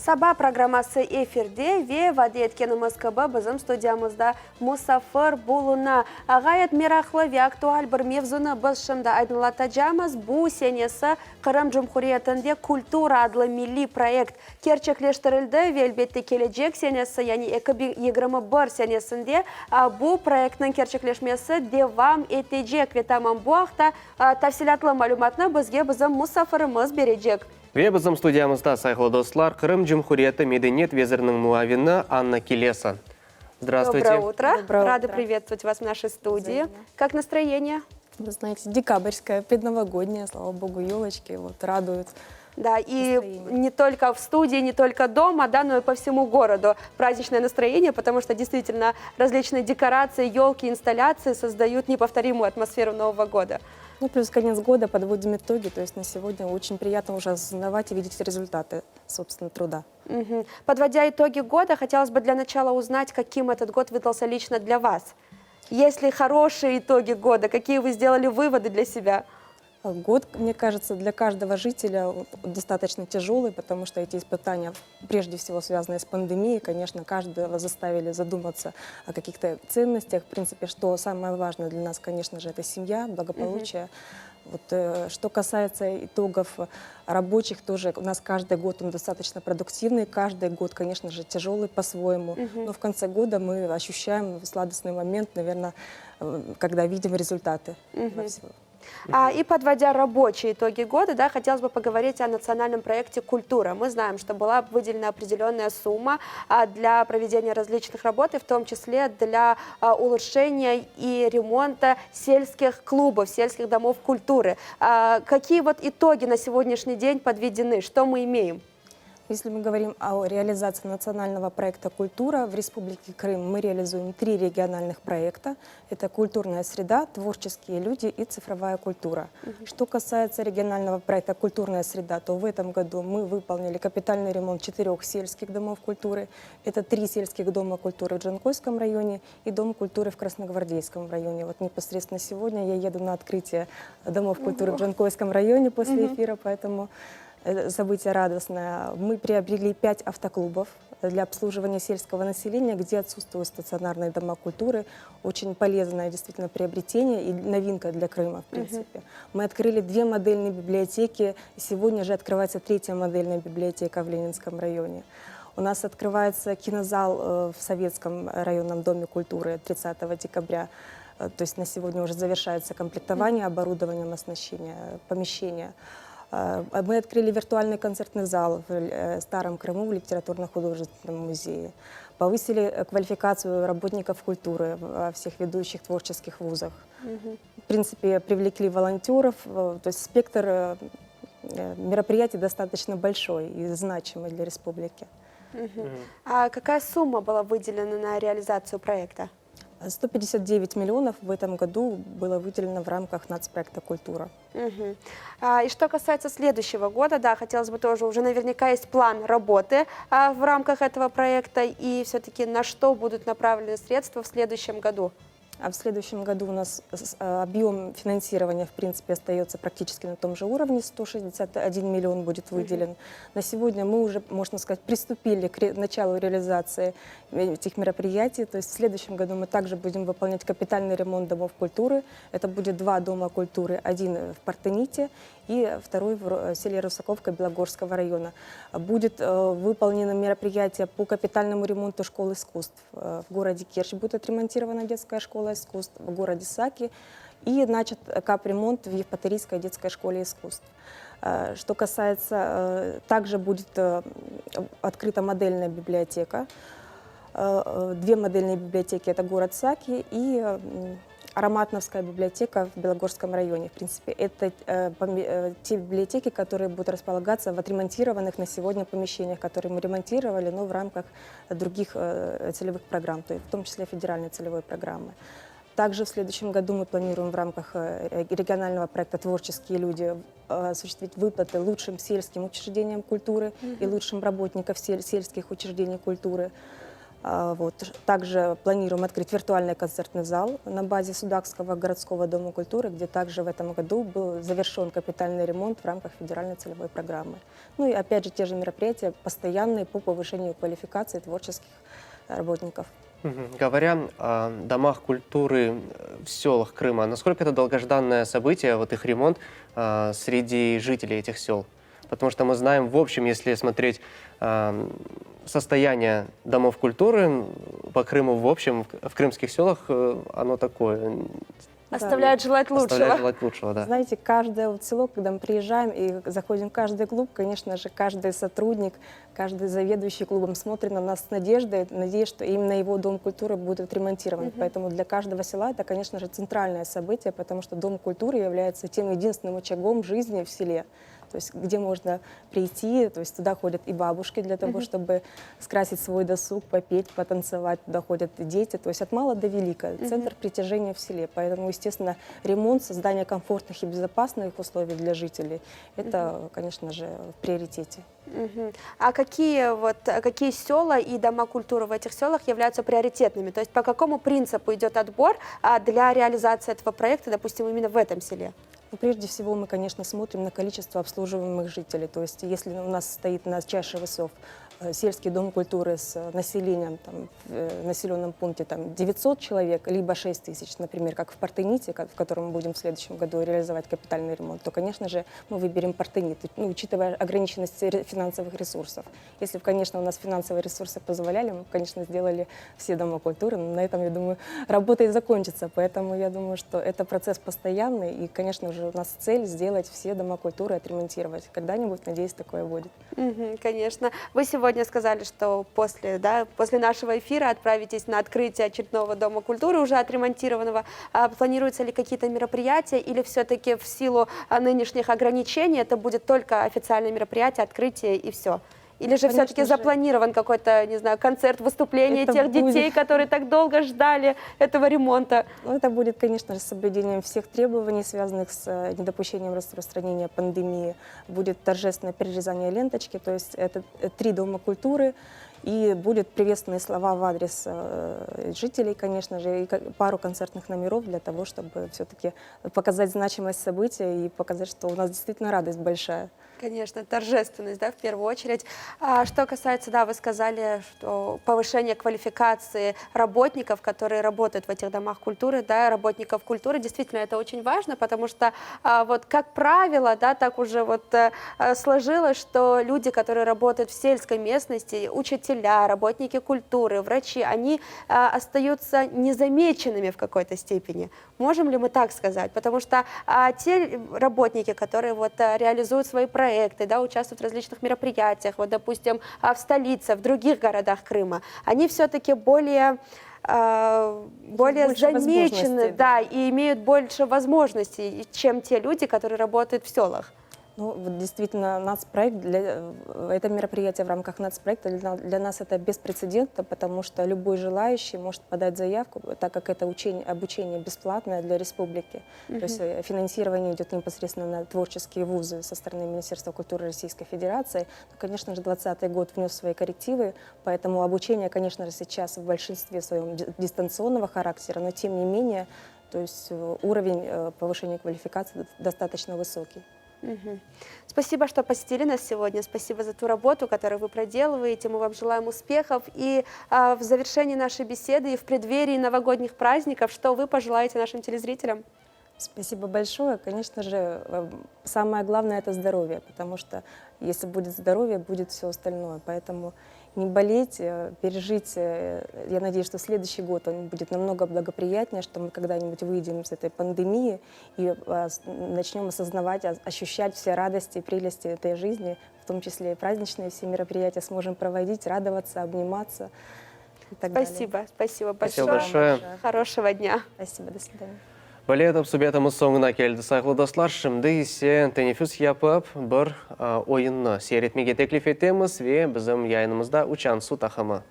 Саба программасы эфирде ве ваде еткеніміз кібі біздің студиямызда Мұсафыр Булуна. Ағайет мерақлы ве актуаль бір мевзуны біз шында айдынлатачамыз. Бұ сенесі Қырым Жұмхуриетінде культура адлы милли проект керчеклештірілді ве әлбетте келечек сенесі, яғни 2021 сенесінде бұ проектның керчеклешмесі девам етежек ве тамам бұақта тәфсилатлы малюматны бізге біздің Мұсафырымыз бережек. Ве біздің студиямызда сайқылы достар, Қырым Жұмхуриеті Меденет везірінің муавины Анна Келеса. Здравствуйте. Доброе утро. Рада приветствовать вас в нашей студии. Как настроение? Вы знаете, декабрьское, предновогоднее, слава богу, елочки вот радуют. Да, и не только в студии, не только дома, да, но и по всему городу праздничное настроение, потому что действительно различные декорации, елки, инсталляции создают неповторимую атмосферу Нового года. Ну, плюс конец года, подводим итоги, то есть на сегодня очень приятно уже осознавать и видеть результаты, собственно, труда. Угу. Подводя итоги года, хотелось бы для начала узнать, каким этот год выдался лично для вас. Есть ли хорошие итоги года, какие вы сделали выводы для себя? Год, мне кажется, для каждого жителя достаточно тяжелый, потому что эти испытания, прежде всего связанные с пандемией, конечно, каждого заставили задуматься о каких-то ценностях. В принципе, что самое важное для нас, конечно же, это семья, благополучие. Вот, что касается итогов рабочих, тоже у нас каждый год он достаточно продуктивный, каждый год, конечно же, тяжелый по-своему. Но в конце года мы ощущаем сладостный момент, наверное, когда видим результаты всего. И подводя рабочие итоги года, да, хотелось бы поговорить о национальном проекте «Культура». Мы знаем, что была выделена определенная сумма для проведения различных работ, и в том числе для улучшения и ремонта сельских клубов, сельских домов культуры. Какие вот итоги на сегодняшний день подведены? Что мы имеем? Если мы говорим о реализации национального проекта «Культура», в Республике Крым мы реализуем 3 региональных проекта. Это культурная среда, творческие люди и цифровая культура. Что касается регионального проекта «Культурная среда», то в этом году мы выполнили капитальный ремонт 4 сельских домов культуры. Это 3 сельских дома культуры в Джанкойском районе и Дом культуры в Красногвардейском районе. Вот непосредственно сегодня я еду на открытие домов культуры в Джанкойском районе после эфира, поэтому... Событие радостное. Мы приобрели 5 автоклубов для обслуживания сельского населения, где отсутствуют стационарные дома культуры. Очень полезное действительно приобретение и новинка для Крыма, в принципе. Мы открыли 2 модельные библиотеки. Сегодня же открывается 3-я модельная библиотека в Ленинском районе. У нас открывается кинозал в Советском районном доме культуры 30 декабря. То есть на сегодня уже завершается комплектование оборудованием, оснащение помещения. Мы открыли виртуальный концертный зал в Старом Крыму в литературно-художественном музее. Повысили квалификацию работников культуры во всех ведущих творческих вузах. В принципе, привлекли волонтеров. То есть спектр мероприятий достаточно большой и значимый для республики. А какая сумма была выделена на реализацию проекта? 159 миллионов в этом году было выделено в рамках нацпроекта «Культура». И что касается следующего года, да, хотелось бы тоже, уже наверняка есть план работы в рамках этого проекта, и все-таки на что будут направлены средства в следующем году? А в следующем году у нас объем финансирования, в принципе, остается практически на том же уровне, 161 миллион будет выделен. На сегодня мы уже, можно сказать, приступили к началу реализации этих мероприятий. То есть в следующем году мы также будем выполнять капитальный ремонт домов культуры. Это будет 2 дома культуры, один в Партените и второй в селе Русаковка Белогорского района. Будет выполнено мероприятие по капитальному ремонту школ искусств. В городе Керчь будет отремонтирована детская школа искусств, в городе Саки, и начат капремонт в Евпаторийской детской школе искусств. Что касается, также будет открыта модельная библиотека. 2 модельные библиотеки — это город Саки и Ароматновская библиотека в Белогорском районе. В принципе, это те библиотеки, которые будут располагаться в отремонтированных на сегодня помещениях, которые мы ремонтировали, но в рамках других целевых программ, то есть в том числе федеральной целевой программы. Также в следующем году мы планируем в рамках регионального проекта «Творческие люди» осуществить выплаты лучшим сельским учреждениям культуры и лучшим работникам сельских учреждений культуры. Вот. Также планируем открыть виртуальный концертный зал на базе Судакского городского дома культуры, где также в этом году был завершен капитальный ремонт в рамках федеральной целевой программы. Ну и опять же те же мероприятия постоянные по повышению квалификации творческих работников. Говоря о домах культуры в селах Крыма, насколько это долгожданное событие, вот их ремонт среди жителей этих сел? Потому что мы знаем, в общем, если смотреть состояние домов культуры по Крыму, в общем, в крымских селах оно такое. Оставляет желать лучшего. Оставляет желать лучшего, да. Знаете, каждое вот село, когда мы приезжаем и заходим в каждый клуб, конечно же, каждый сотрудник, каждый заведующий клубом смотрит на нас с надеждой, надеясь, что именно его дом культуры будет отремонтирован. Поэтому для каждого села это, конечно же, центральное событие, потому что дом культуры является тем единственным очагом жизни в селе. То есть где можно прийти, то есть туда ходят и бабушки для того, чтобы скрасить свой досуг, попеть, потанцевать, туда ходят и дети, то есть от мала до велика, центр притяжения в селе. Поэтому, естественно, ремонт, создание комфортных и безопасных условий для жителей, это, конечно же, в приоритете. А какие села и дома культуры в этих селах являются приоритетными? То есть по какому принципу идет отбор для реализации этого проекта, допустим, именно в этом селе? Ну, прежде всего мы, конечно, смотрим на количество обслуживаемых жителей. То есть если у нас стоит на чаше весов сельский дом культуры с населением там, в населенном пункте там, 900 человек, либо 6 тысяч, например, как в Партените, в котором мы будем в следующем году реализовать капитальный ремонт, то, конечно же, мы выберем Партенит, ну, учитывая ограниченность финансовых ресурсов. Если бы, конечно, у нас финансовые ресурсы позволяли, мы, конечно, сделали все дома культуры, но на этом, я думаю, работа и закончится. Поэтому я думаю, что это процесс постоянный, и, конечно же, у нас цель сделать все дома культуры, отремонтировать. Когда-нибудь, надеюсь, такое будет. Конечно. Вы сегодня сказали, что после нашего эфира отправитесь на открытие очередного дома культуры, уже отремонтированного. Планируются ли какие-то мероприятия или все-таки в силу нынешних ограничений это будет только официальное мероприятие, открытие и все? Или же все-таки запланирован какой-то, не знаю, концерт, выступление тех детей, которые так долго ждали этого ремонта? Ну, это будет, конечно же, с соблюдением всех требований, связанных с недопущением распространения пандемии. Будет торжественное перерезание ленточки, то есть это 3 дома культуры. И будут приветственные слова в адрес жителей, конечно же, и пару концертных номеров для того, чтобы все-таки показать значимость события и показать, что у нас действительно радость большая. Конечно, торжественность, да, в первую очередь. Что касается, да, вы сказали, что повышение квалификации работников, которые работают в этих домах культуры, да, работников культуры, действительно, это очень важно, потому что, вот, как правило, да, так уже вот сложилось, что люди, которые работают в сельской местности, учителя, работники культуры, врачи, они остаются незамеченными в какой-то степени. Можем ли мы так сказать? Потому что те работники, которые вот реализуют свои проекты, да, участвуют в различных мероприятиях, вот, допустим, в столице, в других городах Крыма, они все-таки более замечены, да, и имеют больше возможностей, чем те люди, которые работают в селах. Ну, вот действительно, нацпроект, это мероприятие в рамках нацпроекта для нас это беспрецедентно, потому что любой желающий может подать заявку, так как это обучение бесплатное для республики. То есть финансирование идет непосредственно на творческие вузы со стороны Министерства культуры Российской Федерации. Но, конечно же, 2020 год внес свои коррективы, поэтому обучение, конечно же, сейчас в большинстве своем дистанционного характера, но тем не менее, то есть уровень повышения квалификации достаточно высокий. Спасибо, что посетили нас сегодня. Спасибо за ту работу, которую вы проделываете. Мы вам желаем успехов. И в завершении нашей беседы и в преддверии новогодних праздников, что вы пожелаете нашим телезрителям? Спасибо большое. Конечно же, самое главное – это здоровье, потому что если будет здоровье, будет все остальное. Поэтому не болеть, пережить. Я надеюсь, что следующий год он будет намного благоприятнее, что мы когда-нибудь выйдем из этой пандемии и начнем осознавать, ощущать все радости и прелести этой жизни, в том числе и праздничные все мероприятия сможем проводить, радоваться, обниматься и так далее. Спасибо большое. Большое. Хорошего дня. Спасибо, до свидания. Балет субъектамыз соңына келді. Сайқлы достар, шымды есе тенефіс япып бір ойынны сейретмеге теклиф етеміз ве бізім яйынымызда учан су тақымы.